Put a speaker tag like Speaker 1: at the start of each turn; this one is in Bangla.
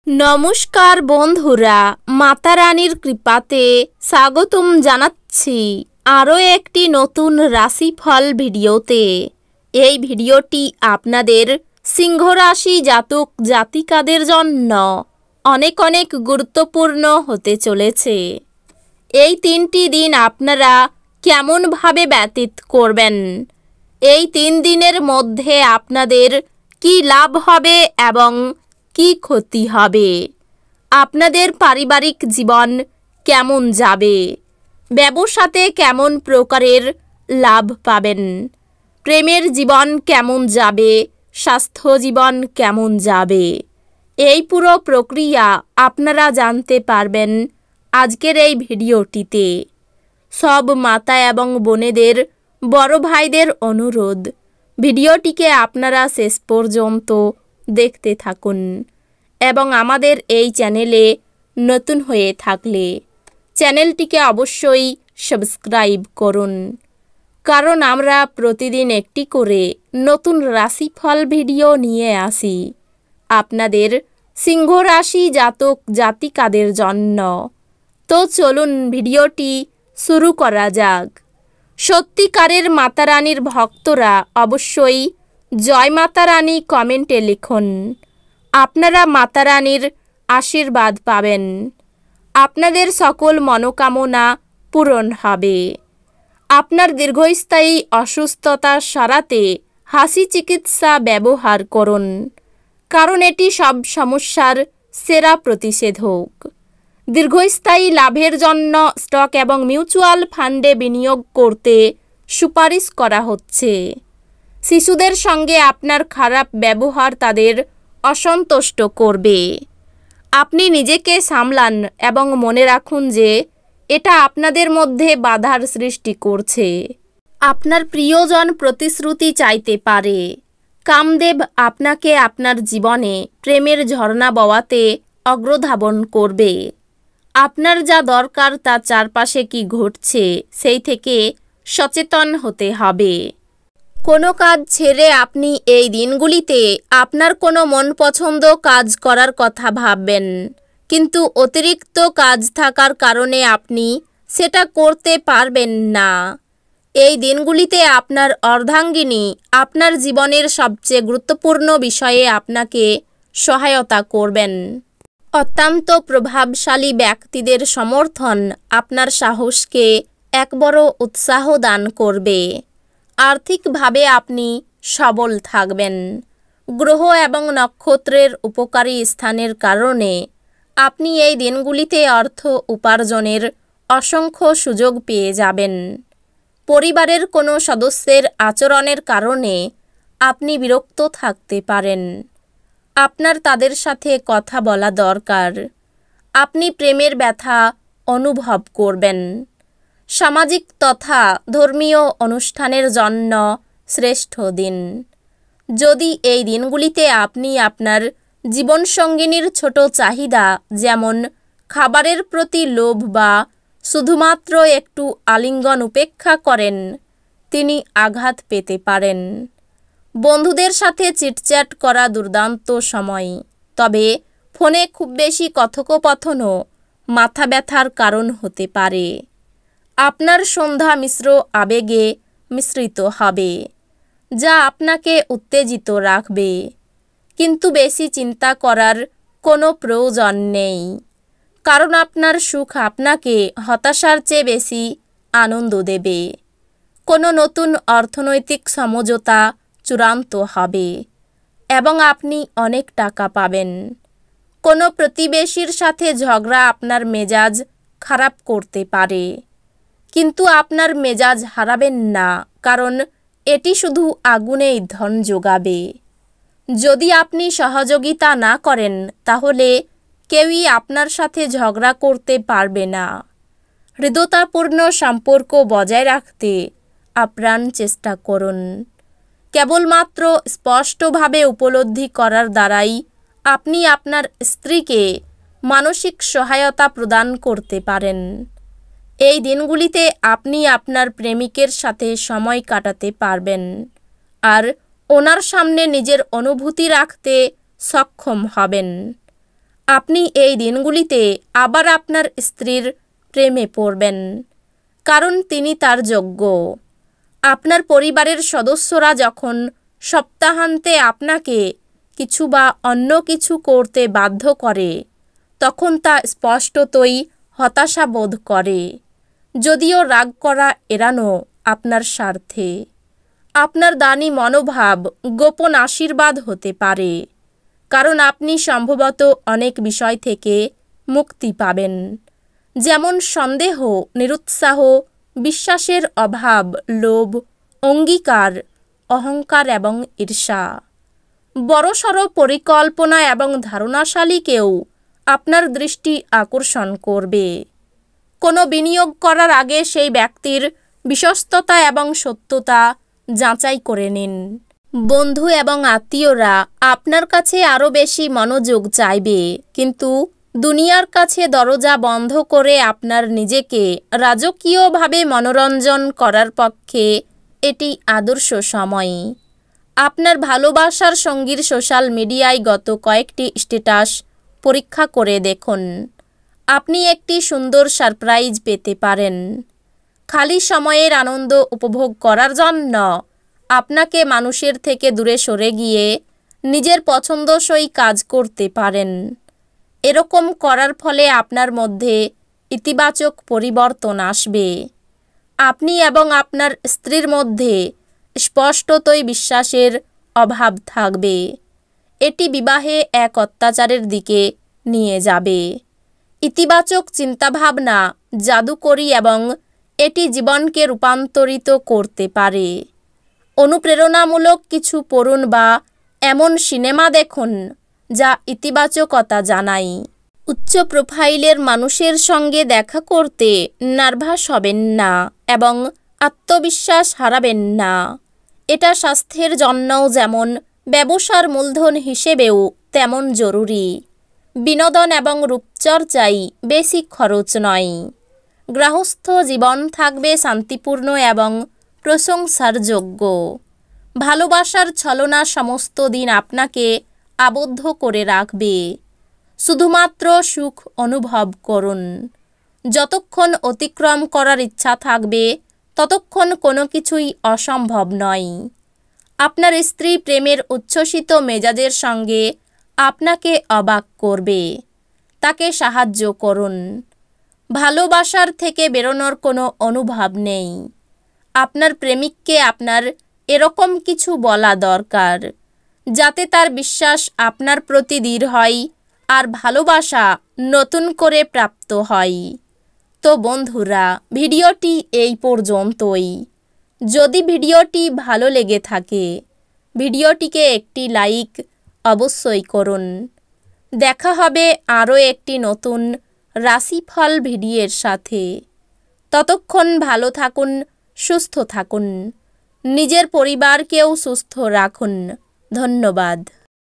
Speaker 1: নমস্কার বন্ধুরা, মাতা রানীর কৃপাতে স্বাগতম জানাচ্ছি আরও একটি নতুন রাশিফল ভিডিওতে। এই ভিডিওটি আপনাদের সিংহ রাশি জাতক জাতিকাদের জন্য অনেক অনেক গুরুত্বপূর্ণ হতে চলেছে। এই 3টি দিন আপনারা কেমনভাবে ব্যতীত করবেন, এই 3 দিনের মধ্যে আপনাদের কি লাভ হবে এবং কি ক্ষতি হবে, আপনাদের পারিবারিক জীবন কেমন যাবে, ব্যবসাতে কেমন প্রকারের লাভ পাবেন, প্রেমের জীবন কেমন যাবে, স্বাস্থ্য জীবন কেমন যাবে, এই পুরো প্রক্রিয়া আপনারা জানতে পারবেন আজকের এই ভিডিওটিতে। সব মাতা এবং বোনেদের, বড় ভাইদের অনুরোধ, ভিডিওটিকে আপনারা শেষ পর্যন্ত দেখতে থাকুন এবং আমাদের এই চ্যানেলে নতুন হয়ে থাকলে চ্যানেলটিকে অবশ্যই সাবস্ক্রাইব করুন, কারণ আমরা প্রতিদিন একটি করে নতুন রাশিফল ভিডিও নিয়ে আসি আপনাদের সিংহ রাশি জাতক জাতিকাদের জন্য। তো চলুন ভিডিওটি শুরু করা যাক। সত্যিকারের মাতা রানীর ভক্তরা অবশ্যই জয় মাতা রানী কমেন্টে লিখুন। আপনারা মাতা রানীর আশীর্বাদ পাবেন, আপনাদের সকল মনোকামনা পূরণ হবে। আপনার দীর্ঘস্থায়ী অসুস্থতা সারাতে হাসি চিকিৎসা ব্যবহার করুন, কারণ এটি সব সমস্যার সেরা প্রতিষেধক। দীর্ঘস্থায়ী লাভের জন্য স্টক এবং মিউচুয়াল ফান্ডে বিনিয়োগ করতে সুপারিশ করা হচ্ছে। শিশুদের সঙ্গে আপনার খারাপ ব্যবহার তাদের অসন্তুষ্ট করবে। আপনি নিজেকে সামলান এবং মনে রাখুন যে এটা আপনাদের মধ্যে বাধার সৃষ্টি করছে। আপনার প্রিয়জন প্রতিশ্রুতি চাইতে পারে। কামদেব আপনাকে আপনার জীবনে প্রেমের ঝর্ণা বওয়াতে অগ্রধাবন করবে। আপনার যা দরকার তা চারপাশে কি ঘটছে সেই থেকে সচেতন হতে হবে। কোনো কাজ ছেড়ে আপনি এই দিনগুলিতে আপনার কোনো মনপছন্দ কাজ করার কথা ভাববেন, কিন্তু অতিরিক্ত কাজ থাকার কারণে আপনি সেটা করতে পারবেন না। এই দিনগুলিতে আপনার অর্ধাঙ্গিনী আপনার জীবনের সবচেয়ে গুরুত্বপূর্ণ বিষয়ে আপনাকে সহায়তা করবেন। অত্যন্ত প্রভাবশালী ব্যক্তিদের সমর্থন আপনার সাহসকে এক বড় উৎসাহ দান করবে। আর্থিকভাবে আপনি সবল থাকবেন। গ্রহ এবং নক্ষত্রের উপকারী স্থানের কারণে আপনি এই দিনগুলিতে অর্থ উপার্জনের অসংখ্য সুযোগ পেয়ে যাবেন। পরিবারের কোনো সদস্যের আচরণের কারণে আপনি বিরক্ত থাকতে পারেন। আপনার তাদের সাথে কথা বলা দরকার। আপনি প্রেমের ব্যথা অনুভব করবেন। সামাজিক তথা ধর্মীয় অনুষ্ঠানের জন্য শ্রেষ্ঠ দিন। যদি এই দিনগুলিতে আপনি আপনার জীবনসঙ্গিনীর ছোট চাহিদা, যেমন খাবারের প্রতি লোভ বা শুধুমাত্র একটু আলিঙ্গন উপেক্ষা করেন, তিনি আঘাত পেতে পারেন। বন্ধুদের সাথে চিটচ্যাট করা দুর্দান্ত সময়, তবে ফোনে খুব বেশি কথোপকথনও মাথা ব্যথার কারণ হতে পারে। আপনার সন্ধ্যা মিশ্র আবেগে মিশ্রিত হবে, যা আপনাকে উত্তেজিত রাখবে, কিন্তু বেশি চিন্তা করার কোনো প্রয়োজন নেই, কারণ আপনার সুখ আপনাকে হতাশার চেয়ে বেশি আনন্দ দেবে। কোনো নতুন অর্থনৈতিক সমঝোতা চূড়ান্ত হবে এবং আপনি অনেক টাকা পাবেন। কোনো প্রতিবেশীর সাথে ঝগড়া আপনার মেজাজ খারাপ করতে পারে, কিন্তু আপনার মেজাজ হারাবেন না, কারণ এটি শুধু আগুনেই ধন যোগাবে। যদি আপনি সহযোগিতা না করেন, তাহলে কেউই আপনার সাথে ঝগড়া করতে পারবে না। হৃদ্যতাপূর্ণ সম্পর্ক বজায় রাখতে আপ্রাণ চেষ্টা করুন। কেবলমাত্র স্পষ্টভাবে উপলব্ধি করার দ্বারাই আপনি আপনার স্ত্রীকে মানসিক সহায়তা প্রদান করতে পারেন। এই দিনগুলিতে আপনি আপনার প্রেমিকের সাথে সময় কাটাতে পারবেন আর ওনার সামনে নিজের অনুভূতি রাখতে সক্ষম হবেন। আপনি এই দিনগুলিতে আবার আপনার স্ত্রীর প্রেমে পড়বেন, কারণ তিনি তার যোগ্য। আপনার পরিবারের সদস্যরা যখন সপ্তাহান্তে আপনাকে কিছু বা অন্য কিছু করতে বাধ্য করে, তখন তা স্পষ্টতই হতাশা বোধ করে, যদিও রাগ করা এড়ানো আপনার স্বার্থে। আপনার দানি মনোভাব গোপন আশীর্বাদ হতে পারে, কারণ আপনি সম্ভবত অনেক বিষয় থেকে মুক্তি পাবেন, যেমন সন্দেহ, নিরুৎসাহ, বিশ্বাসের অভাব, লোভ, অঙ্গীকার, অহংকার এবং ঈর্ষা। বড়সড় পরিকল্পনা এবং ধারণাশালী কেউ আপনার দৃষ্টি আকর্ষণ করবে। কোনো বিনিয়োগ করার আগে সেই ব্যক্তির বিশ্বস্ততা এবং সত্যতা যাচাই করে নিন। বন্ধু এবং আত্মীয়রা আপনার কাছে আরও বেশি মনোযোগ চাইবে, কিন্তু দুনিয়ার কাছে দরজা বন্ধ করে আপনার নিজেকে রাজকীয়ভাবে মনোরঞ্জন করার পক্ষে এটি আদর্শ সময়। আপনার ভালোবাসার সঙ্গীর সোশ্যাল মিডিয়ায় গত কয়েকটি স্ট্যাটাস পরীক্ষা করে দেখুন। আপনি একটি সুন্দর সারপ্রাইজ পেতে পারেন। খালি সময়ের আনন্দ উপভোগ করার জন্য আপনাকে মানুষের থেকে দূরে সরে গিয়ে নিজের পছন্দসই কাজ করতে পারেন। এরকম করার ফলে আপনার মধ্যে ইতিবাচক পরিবর্তন আসবে। আপনি এবং আপনার স্ত্রীর মধ্যে স্পষ্টতই বিশ্বাসের অভাব থাকবে। এটি বিবাহে এক অত্যাচারের দিকে নিয়ে যাবে। ইতিবাচক চিন্তাভাবনা জাদুকরী এবং এটি জীবনকে রূপান্তরিত করতে পারে। অনুপ্রেরণামূলক কিছু পড়ুন বা এমন সিনেমা দেখুন যা ইতিবাচকতা জানায়। উচ্চ প্রোফাইলের মানুষের সঙ্গে দেখা করতে নার্ভাস হবেন না এবং আত্মবিশ্বাস হারাবেন না। এটা স্বাস্থ্যের জন্যও যেমন ব্যবসার মূলধন হিসেবেও তেমন জরুরি। বিনোদন এবং রূপচর্চায় বেশি খরচ নয়। গৃহস্থ জীবন থাকবে শান্তিপূর্ণ এবং প্রশংসার যোগ্য। ভালোবাসার ছলনা সমস্ত দিন আপনাকে আবদ্ধ করে রাখবে। শুধুমাত্র সুখ অনুভব করুন। যতক্ষণ অতিক্রম করার ইচ্ছা থাকবে, ততক্ষণ কোনো কিছুই অসম্ভব নয়। আপনার স্ত্রী প্রেমের উচ্ছ্বসিত মেজাজের সঙ্গে আপনাকে অবাক করবে। তাকে সাহায্য করুন। ভালোবাসার থেকে বেরোনোর কোনো অনুভব নেই। আপনার প্রেমিককে আপনার এরকম কিছু বলা দরকার, যাতে তার বিশ্বাস আপনার প্রতি দৃঢ় হয় আর ভালোবাসা নতুন করে প্রাপ্ত হয়। তো বন্ধুরা, ভিডিওটি এই পর্যন্তই। যদি ভিডিওটি ভালো লেগে থাকে, ভিডিওটিকে একটি লাইক অবশ্যই করুন। দেখা হবে আরও একটি নতুন রাশিফল ভিডিওর সাথে। ততক্ষণ ভালো থাকুন, সুস্থ থাকুন, নিজের পরিবারকেও সুস্থ রাখুন। ধন্যবাদ।